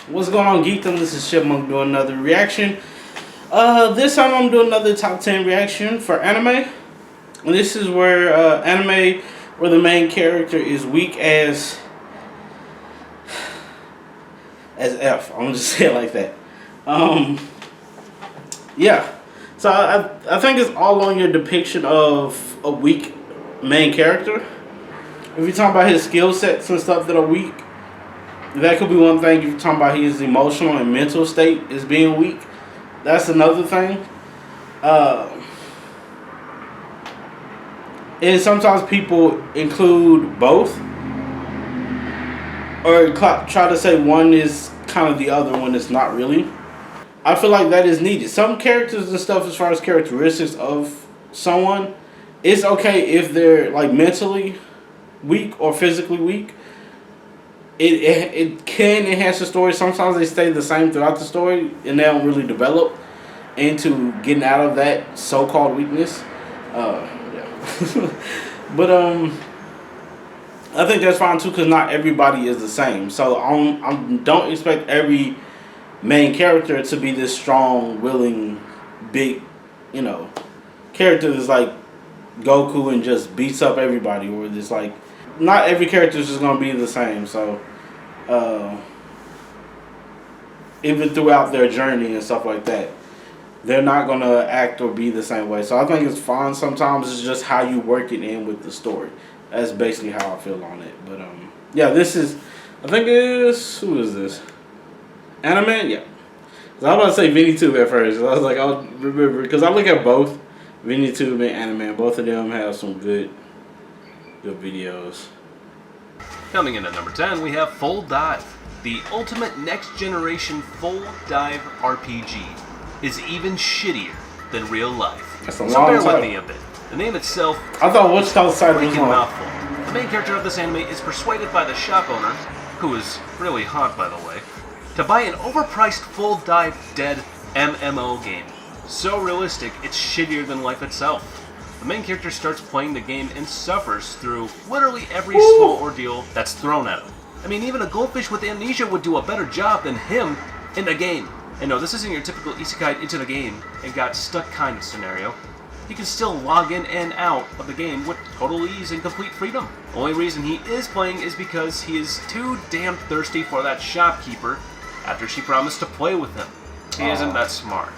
What's going on, Geekdom? This is Chipmunk doing another reaction. This time I'm doing another top 10 reaction for anime. And this is where anime where the main character is weak as F. I'm gonna just say it like that. Yeah. So I think it's all on your depiction of a weak main character. If you're talking about his skill sets and stuff that are weak, that could be one thing. If you're talking about his emotional and mental state is being weak, that's another thing. And sometimes people include both, or try to say one is kind of the other one is not really. I feel like that is needed. Some characters and stuff, as far as characteristics of someone, it's okay if they're like mentally weak or physically weak. It can enhance the story. Sometimes they stay the same throughout the story and they don't really develop into getting out of that so-called weakness. Yeah. But I think that's fine too, because not everybody is the same. So I don't expect every main character to be this strong, willing, big, character that's like Goku and just beats up everybody, or this like. Not every character is just going to be the same, so even throughout their journey and stuff like that, they're not going to act or be the same way. So I think it's fine. Sometimes it's just how you work it in with the story. That's basically how I feel on it. But yeah, this is, I think who is this? Animan? Yeah. So I was about to say Vinny Tube at first. I was like, I'll remember, because I look at both Vinny Tube and Animan. Both of them have some good videos. Coming in at number 10, we have Full Dive. The ultimate next-generation full dive RPG is even shittier than real life. That's a so long bear time. with me a bit. The name itself, I thought what's called side was long. mouthful. The main character of this anime is persuaded by the shop owner, who is really hot by the way, to buy an overpriced full dive dead MMO game. So realistic, it's shittier than life itself. The main character starts playing the game and suffers through literally every small ordeal that's thrown at him. I mean, even a goldfish with amnesia would do a better job than him in the game. And no, this isn't your typical isekai into the game and got stuck kind of scenario. He can still log in and out of the game with total ease and complete freedom. The only reason he is playing is because he is too damn thirsty for that shopkeeper after she promised to play with him. He isn't that smart,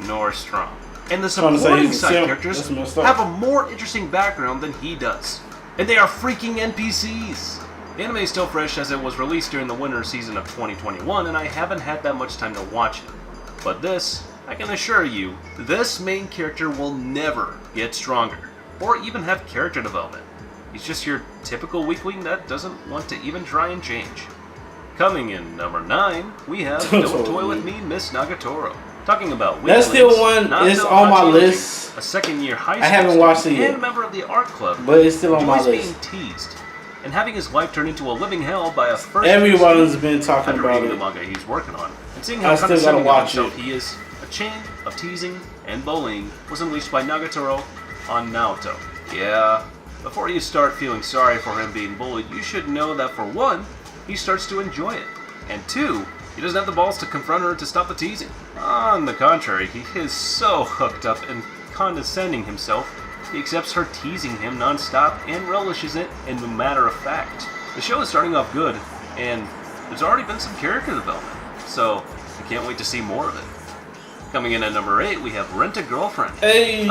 nor strong. And the supporting side characters have a more interesting background than he does. And they are freaking NPCs! The anime is still fresh as it was released during the winter season of 2021, and I haven't had that much time to watch it. But this, I can assure you, this main character will never get stronger, or even have character development. He's just your typical weakling that doesn't want to even try and change. Coming in number 9, we have Don't Toy With Me, Miss Nagatoro. Talking about that's still one is on my list. A second-year high school I haven't watched it yet. And a member of the art club, but it's still on my list. Being teased and having his life turn into a living hell by a first. Everyone's been talking about the it. manga he's working on, and seeing how condescending of himself he is. A chain of teasing and bullying was unleashed by Nagatoro on Naoto. Yeah, before you start feeling sorry for him being bullied, you should know that for one, he starts to enjoy it, and two, he doesn't have the balls to confront her to stop the teasing. On the contrary, he is so hooked up and condescending himself, he accepts her teasing him non-stop and relishes it in the matter of fact. The show is starting off good, and there's already been some character development, so I can't wait to see more of it. Coming in at number 8, we have Rent a Girlfriend. Hey!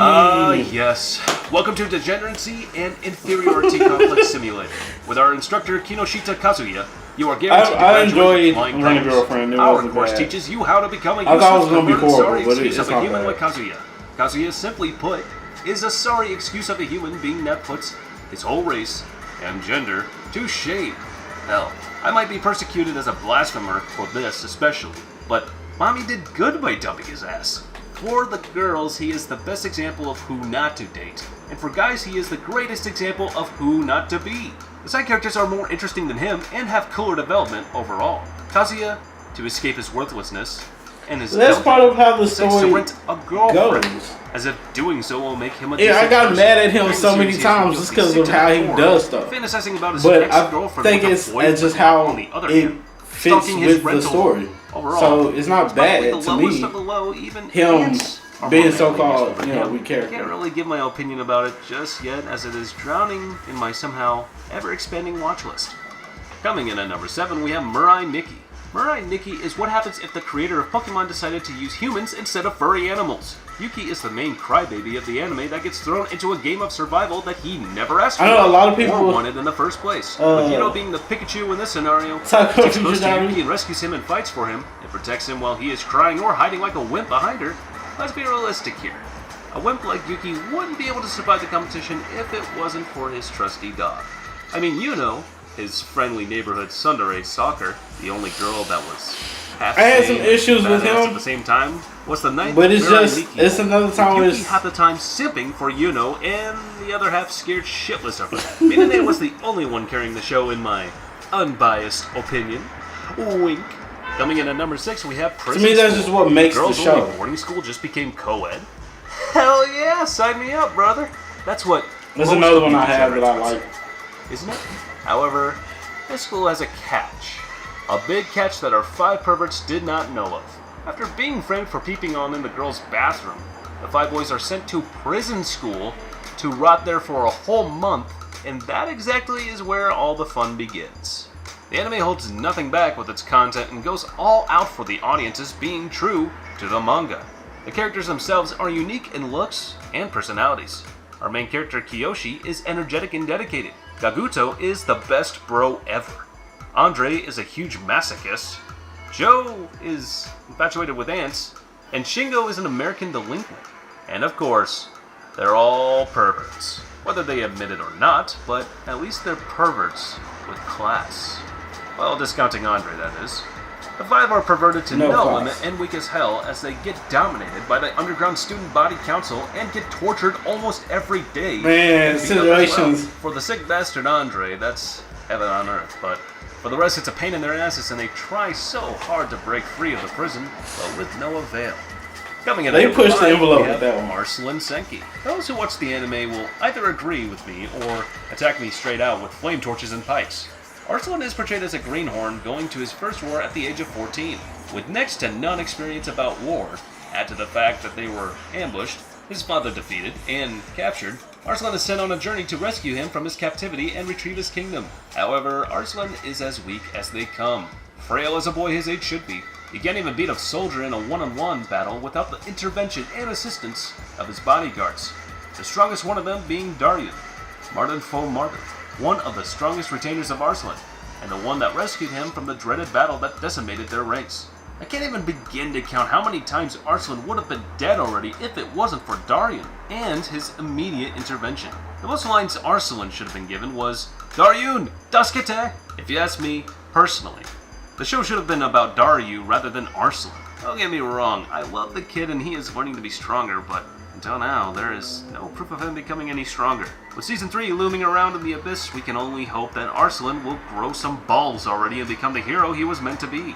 Yes. Welcome to Degeneracy and Inferiority Complex Simulator. With our instructor, Kinoshita Kazuya, you are guaranteed to graduate with flying Rent a Girlfriend. Our course teaches you how to become a sorry excuse of a human like Kazuya. Kazuya, simply put, is a sorry excuse of a human being that puts his whole race and gender to shame. Hell, I might be persecuted as a blasphemer for this especially, but Mommy did good by dumping his ass. For the girls, he is the best example of who not to date, and for guys, he is the greatest example of who not to be. The side characters are more interesting than him and have cooler development overall. Kazuya, to escape his worthlessness, and his that's part of how the story to rent a girlfriend, goes. As if doing so will make him a I got mad at him so many times just because of how he does stuff. Fantasizing about his but ex-girlfriend I think it's just how it fits with the story. Overall, So it's not bad the to lowest me. of the low, even Him ants are being more so-called, manly you know, him. weak character. Can't really give my opinion about it just yet, as it is drowning in my somehow ever-expanding watch list. Coming in at number 7, we have Mirai Nikki. Mirai Nikki is what happens if the creator of Pokemon decided to use humans instead of furry animals. Yuki is the main crybaby of the anime that gets thrown into a game of survival that he never asked for I know a lot of people or wanted in the first place. With Yuno being the Pikachu in this scenario, takes close to Yuki and rescues him and fights for him, and protects him while he is crying or hiding like a wimp behind her. Let's be realistic here. A wimp like Yuki wouldn't be able to survive the competition if it wasn't for his trusty dog. I mean, Yuno, his friendly neighborhood tsundere stalker, the only girl that was half I had some issues with him at the same time, was the ninth but it's Mirai just, Nikki, it's another time where Yuki it's... half the time simping for Yuno, and the other half scared shitless of her. Minane was the only one carrying the show in my unbiased opinion. Wink. Coming in at number 6, we have Prison To me, that's School. just what makes the Girls show. only boarding school just became co-ed. Hell yeah, sign me up, brother. That's what. There's most another one I computer have that I generates like. would say, isn't it? However, this school has a catch. A big catch that our 5 perverts did not know of. After being framed for peeping on in the girls' bathroom, the 5 boys are sent to prison school to rot there for a whole month, and that exactly is where all the fun begins. The anime holds nothing back with its content and goes all out for the audiences, being true to the manga. The characters themselves are unique in looks and personalities. Our main character, Kiyoshi, is energetic and dedicated. Gaguto is the best bro ever. Andre is a huge masochist. Joe is infatuated with ants. And Shingo is an American delinquent. And of course, they're all perverts. Whether they admit it or not, but at least they're perverts with class. Well, discounting Andre, that is. The 5 are perverted to no limit and weak as hell as they get dominated by the underground student body council and get tortured almost every day. Man, situations. Well. For the sick bastard Andre, that's heaven on earth, but for the rest it's a pain in their asses and they try so hard to break free of the prison, but with no avail. Coming in, they pushed the envelope with that one. Arslan Senki. Those who watch the anime will either agree with me or attack me straight out with flame torches and pikes. Arslan is portrayed as a greenhorn going to his first war at the age of 14. With next to none experience about war, add to the fact that they were ambushed, his father defeated, and captured, Arslan is sent on a journey to rescue him from his captivity and retrieve his kingdom. However, Arslan is as weak as they come. Frail as a boy his age should be, he can't even beat a soldier in a one-on-one battle without the intervention and assistance of his bodyguards. The strongest one of them being Daryun, Martin Fo Martin, one of the strongest retainers of Arslan, and the one that rescued him from the dreaded battle that decimated their ranks. I can't even begin to count how many times Arslan would have been dead already if it wasn't for Daryun and his immediate intervention. The most lines Arslan should have been given was, "Daryun, daskete!" If you ask me personally. The show should have been about Daryu rather than Arslan. Don't get me wrong, I love the kid and he is learning to be stronger, but until now, there is no proof of him becoming any stronger. With Season 3 looming around in the abyss, we can only hope that Arslan will grow some balls already and become the hero he was meant to be.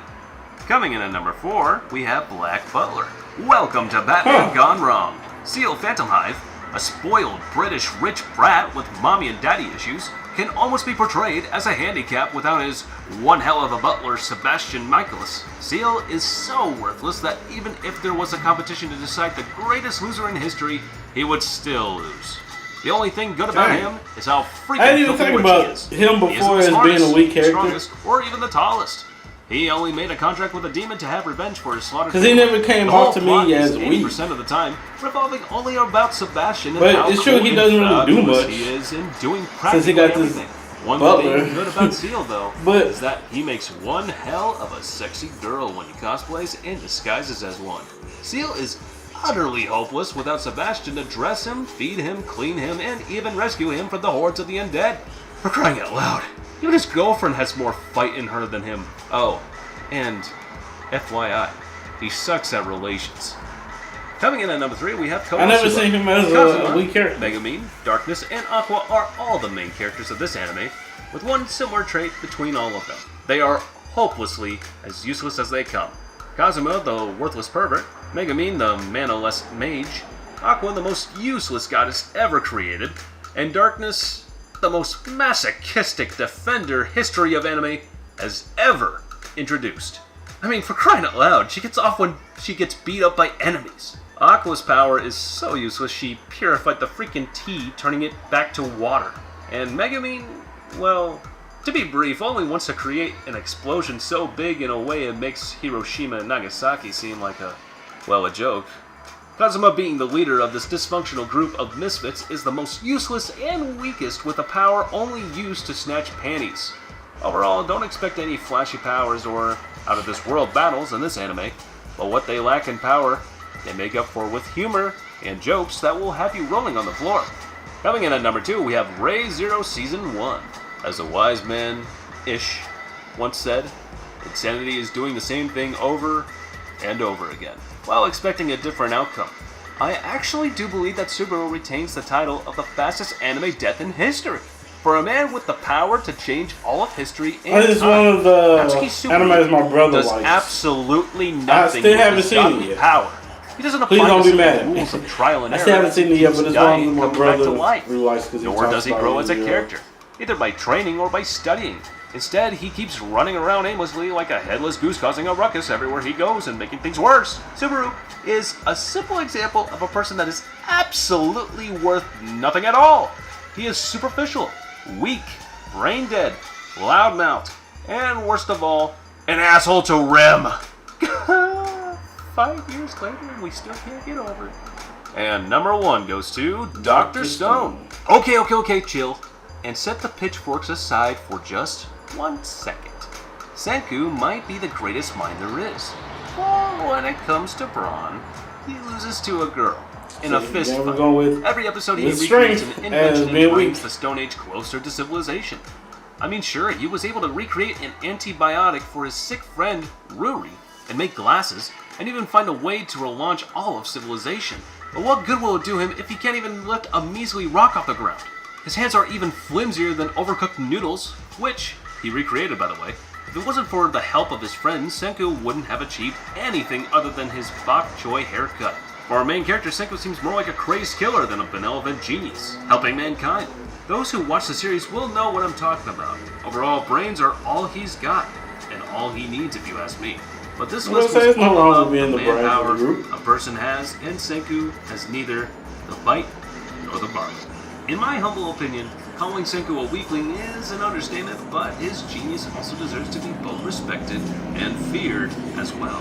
Coming in at number 4, we have Black Butler. Welcome to Batman Gone Wrong. Seal Phantomhive, a spoiled British rich brat with mommy and daddy issues, can almost be portrayed as a handicap without his one hell of a butler, Sebastian Michaelis. Seal is so worthless that even if there was a competition to decide the greatest loser in history, he would still lose. The only thing good about him is how freaking I didn't even think about him before as being a weak character. Strongest, or even the tallest. He only made a contract with a demon to have revenge for his slaughter. Because he never came off to me as weak. 80% of the time, revolving only about Sebastian. But and how it's true he doesn't really do much. He is in doing since he got everything. One Butler. thing good about Seal, though, is that he makes one hell of a sexy girl when he cosplays and disguises as one. Seal is utterly hopeless without Sebastian to dress him, feed him, clean him, and even rescue him from the hordes of the undead. For crying out loud, even his girlfriend has more fight in her than him. Oh, and FYI, he sucks at relations. Coming in at number 3, we have Konosuba. I never seen him as a weak character. Megumin, Darkness, and Aqua are all the main characters of this anime, with one similar trait between all of them. They are hopelessly as useless as they come. Kazuma, the worthless pervert, Megumin, the manoless mage, Aqua, the most useless goddess ever created, and Darkness, the most masochistic defender history of anime has ever introduced. I mean, for crying out loud, she gets off when she gets beat up by enemies. Aqua's power is so useless, she purified the freaking tea, turning it back to water. And Megumin, well, to be brief, only wants to create an explosion so big in a way it makes Hiroshima and Nagasaki seem like a joke. Kazuma, being the leader of this dysfunctional group of misfits, is the most useless and weakest, with a power only used to snatch panties. Overall, don't expect any flashy powers or out-of-this-world battles in this anime, but what they lack in power, they make up for with humor and jokes that will have you rolling on the floor. Coming in at number 2, we have Rezero Season 1. As a wise man-ish once said, insanity is doing the same thing over and over again, while expecting a different outcome. I actually do believe that Subaru retains the title of the fastest anime death in history. For a man with the power to change all of history in It's one of the animes my brother does likes. absolutely nothing. I still haven't with his seen it godly yet. power. He doesn't apply Please don't the be mad at me. rules of trial and I error. still haven't seen it yet, but it's one Dying, of my coming back to brother life. really likes because he Nor talks does he about grow it, as a character, either by training or by studying. Instead, he keeps running around aimlessly like a headless goose, causing a ruckus everywhere he goes and making things worse. Subaru is a simple example of a person that is absolutely worth nothing at all. He is superficial, weak, brain dead, loudmouthed, and worst of all, an asshole to Rem. 5 years later, and we still can't get over it. And number 1 goes to Dr. Stone. Okay, chill. And set the pitchforks aside for just 1 second. Senku might be the greatest mind there is. But when it comes to brawn, he loses to a girl in a fist fight. Every episode he recreates an invention and brings the Stone Age closer to civilization. I mean, sure, he was able to recreate an antibiotic for his sick friend, Ruri, and make glasses, and even find a way to relaunch all of civilization. But what good will it do him if he can't even lift a measly rock off the ground? His hands are even flimsier than overcooked noodles, which he recreated, by the way. If it wasn't for the help of his friends, Senku wouldn't have achieved anything other than his bok choy haircut. For our main character, Senku seems more like a crazed killer than a benevolent genius, helping mankind. Those who watch the series will know what I'm talking about. Overall, brains are all he's got, and all he needs if you ask me. But this list was all about the manpower a person has, and Senku has neither the bite nor the bark. In my humble opinion, calling Senku a weakling is an understatement, but his genius also deserves to be both respected and feared as well.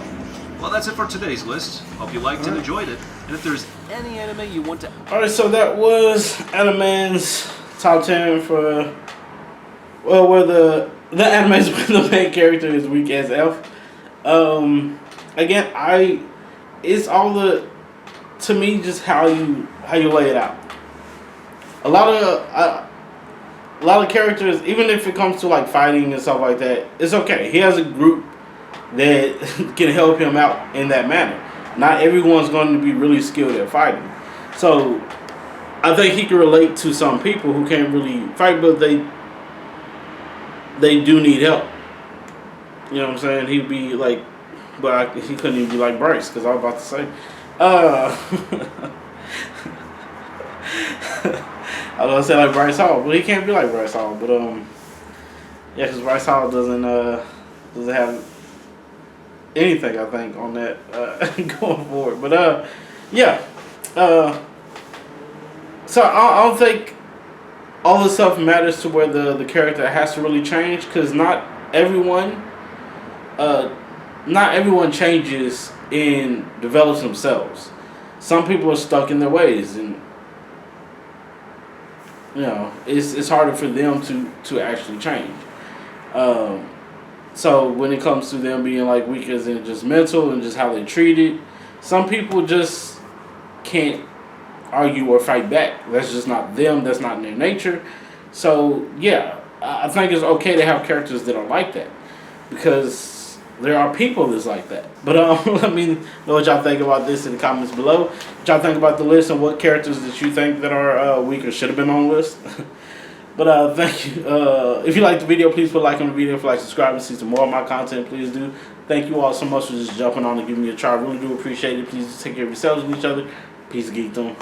Well, that's it for today's list. Hope you liked and enjoyed it. And if there's any anime you want to... Alright, so that was Animan's top 10 for... Well, where the animes where the main character is weak as F. Again, it's all to me, just how you lay it out. A lot of characters, even if it comes to like fighting and stuff like that, it's okay. He has a group that can help him out in that manner. Not everyone's going to be really skilled at fighting. So I think he can relate to some people who can't really fight, but they do need help. You know what I'm saying? He'd be like, but he couldn't even be like Bryce, because I was about to say. I was going to say like Bryce Hall, but he can't be like Bryce Hall. But yeah, because Bryce Hall doesn't have anything, I think, on that going forward. But yeah, so I don't think all this stuff matters to where the character has to really change, because not everyone changes and develops themselves. Some people are stuck in their ways, and you know, it's harder for them to actually change. So when it comes to them being like weak as in just mental and just how they treat it, some people just can't argue or fight back. That's just not them. That's not in their nature. So yeah, I think it's okay to have characters that are like that, because there are people that's like that. But let me know what y'all think about this in the comments below. What y'all think about the list and what characters that you think that are weak or should have been on the list. But thank you. If you liked the video, please put a like on the video. If you like, subscribe and see some more of my content, please do. Thank you all so much for just jumping on and giving me a try. I really do appreciate it. Please take care of yourselves and each other. Peace, geekdom.